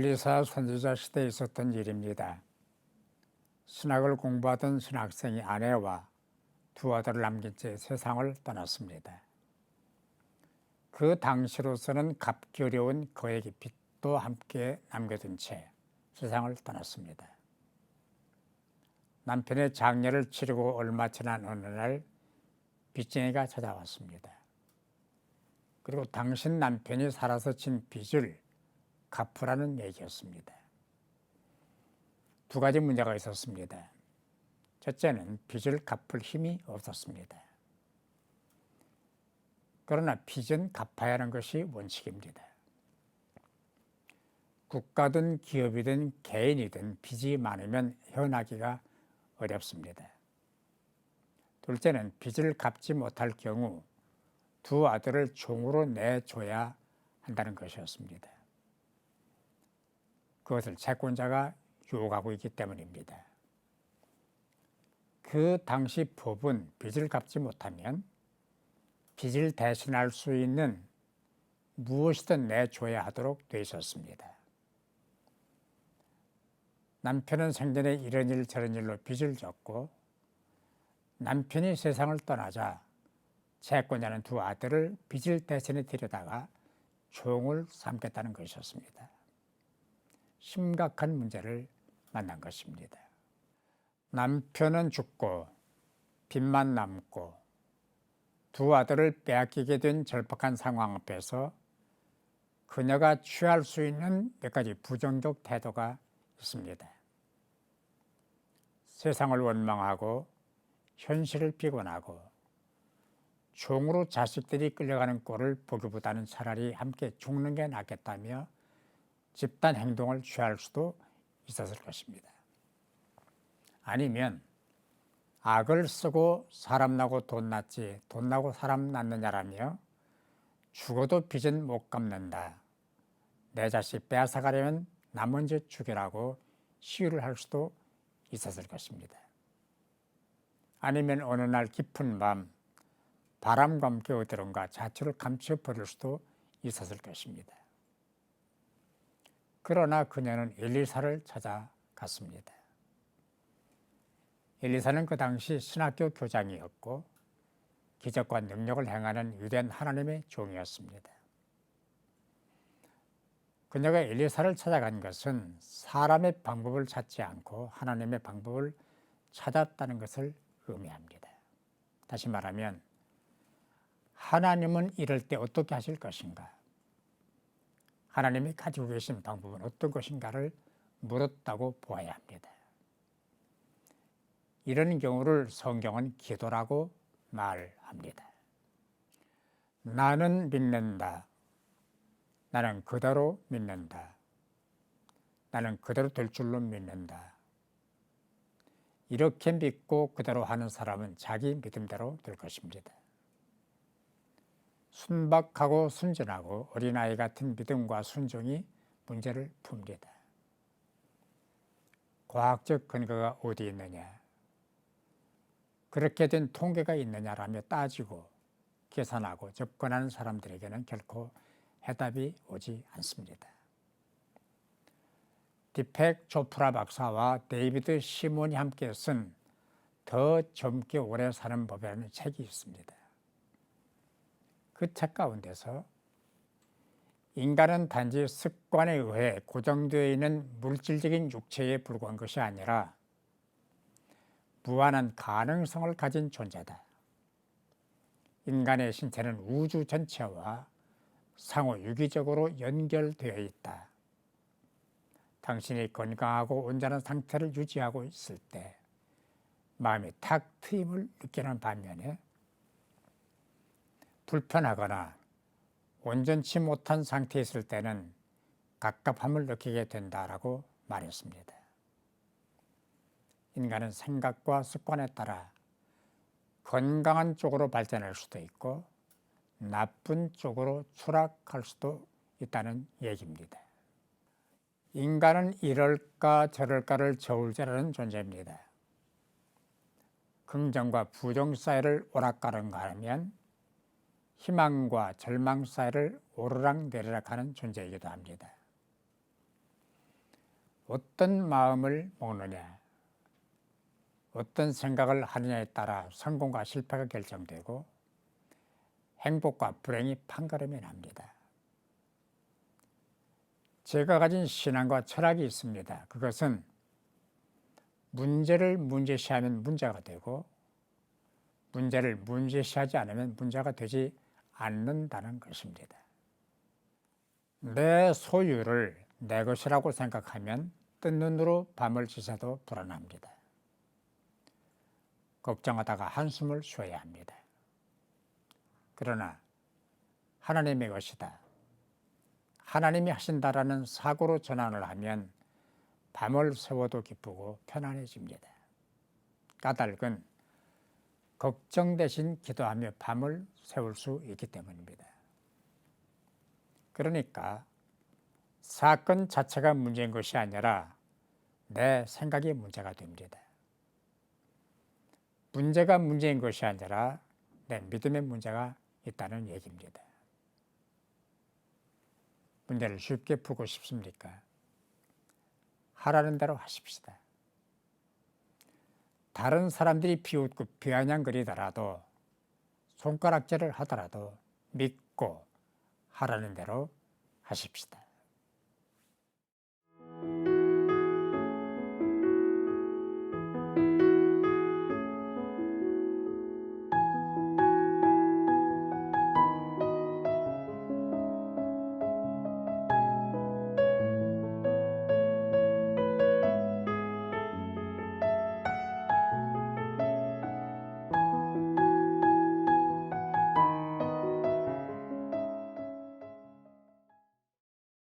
엘리사 선지자 시대에 있었던 일입니다. 신학을 공부하던 신학생이 아내와 두 아들을 남긴 채 세상을 떠났습니다. 그 당시로서는 갚기 어려운 거액의 빚도 함께 남겨둔 채 세상을 떠났습니다. 남편의 장례를 치르고 얼마 지난 어느 날 빚쟁이가 찾아왔습니다. 그리고 당신 남편이 살아서 진 빚을 갚으라는 얘기였습니다. 두 가지 문제가 있었습니다. 첫째는 빚을 갚을 힘이 없었습니다. 그러나 빚은 갚아야 하는 것이 원칙입니다. 국가든 기업이든 개인이든 빚이 많으면 헤어나기가 어렵습니다. 둘째는 빚을 갚지 못할 경우 두 아들을 종으로 내줘야 한다는 것이었습니다. 그것을 채권자가 요구하고 있기 때문입니다. 그 당시 법은 빚을 갚지 못하면 빚을 대신할 수 있는 무엇이든 내줘야 하도록 되어 있었습니다. 남편은 생전에 이런 일 저런 일로 빚을 졌고 남편이 세상을 떠나자 채권자는 두 아들을 빚을 대신에 들여다가 종을 삼겠다는 것이었습니다. 심각한 문제를 만난 것입니다. 남편은 죽고 빚만 남고 두 아들을 빼앗기게 된 절박한 상황 앞에서 그녀가 취할 수 있는 몇 가지 부정적 태도가 있습니다. 세상을 원망하고 현실을 비관하고 종으로 자식들이 끌려가는 꼴을 보기보다는 차라리 함께 죽는 게 낫겠다며 집단 행동을 취할 수도 있었을 것입니다. 아니면 악을 쓰고 사람 나고 돈 났지 돈 나고 사람 났느냐라며 죽어도 빚은 못 갚는다. 내 자식 빼앗아가려면 나 먼저 죽여라고 시위를 할 수도 있었을 것입니다. 아니면 어느 날 깊은 밤 바람과 함께 어디론가 자초를 감춰버릴 수도 있었을 것입니다. 그러나 그녀는 엘리사를 찾아갔습니다. 엘리사는 그 당시 신학교 교장이었고 기적과 능력을 행하는 위대한 하나님의 종이었습니다. 그녀가 엘리사를 찾아간 것은 사람의 방법을 찾지 않고 하나님의 방법을 찾았다는 것을 의미합니다. 다시 말하면 하나님은 이럴 때 어떻게 하실 것인가? 하나님이 가지고 계신 방법은 어떤 것인가를 물었다고 보아야 합니다. 이런 경우를 성경은 기도라고 말합니다. 나는 믿는다. 나는 그대로 믿는다. 나는 그대로 될 줄로 믿는다. 이렇게 믿고 그대로 하는 사람은 자기 믿음대로 될 것입니다. 순박하고 순진하고 어린아이 같은 믿음과 순종이 문제를 풉니다. 과학적 근거가 어디 있느냐? 그렇게 된 통계가 있느냐라며 따지고 계산하고 접근하는 사람들에게는 결코 해답이 오지 않습니다. 디펙 조프라 박사와 데이비드 시몬이 함께 쓴 더 젊게 오래 사는 법이라는 책이 있습니다. 그 책 가운데서 인간은 단지 습관에 의해 고정되어 있는 물질적인 육체에 불과한 것이 아니라 무한한 가능성을 가진 존재다. 인간의 신체는 우주 전체와 상호 유기적으로 연결되어 있다. 당신이 건강하고 온전한 상태를 유지하고 있을 때 마음이 탁 트임을 느끼는 반면에 불편하거나 온전치 못한 상태에 있을 때는 갑갑함을 느끼게 된다라고 말했습니다. 인간은 생각과 습관에 따라 건강한 쪽으로 발전할 수도 있고 나쁜 쪽으로 추락할 수도 있다는 얘기입니다. 인간은 이럴까 저럴까를 저울질하는 존재입니다. 긍정과 부정 사이를 오락가락하면 희망과 절망 사이를 오르락내리락 하는 존재이기도 합니다. 어떤 마음을 먹느냐, 어떤 생각을 하느냐에 따라 성공과 실패가 결정되고 행복과 불행이 판가름이 납니다. 제가 가진 신앙과 철학이 있습니다. 그것은 문제를 문제시하면 문제가 되고 문제를 문제시하지 않으면 문제가 되지 않는다는 것입니다. 내 소유를 내 것이라고 생각하면 뜬 눈으로 밤을 지새도 불안합니다. 걱정하다가 한숨을 쉬어야 합니다. 그러나 하나님의 것이다, 하나님이 하신다라는 사고로 전환을 하면 밤을 새워도 기쁘고 편안해집니다. 까닭은 걱정 대신 기도하며 밤을 새울 수 있기 때문입니다. 그러니까 사건 자체가 문제인 것이 아니라 내 생각이 문제가 됩니다. 문제가 문제인 것이 아니라 내 믿음의 문제가 있다는 얘기입니다. 문제를 쉽게 풀고 싶습니까? 하라는 대로 하십시다. 다른 사람들이 비웃고 비아냥거리더라도 손가락질을 하더라도 믿고 하라는 대로 하십시다.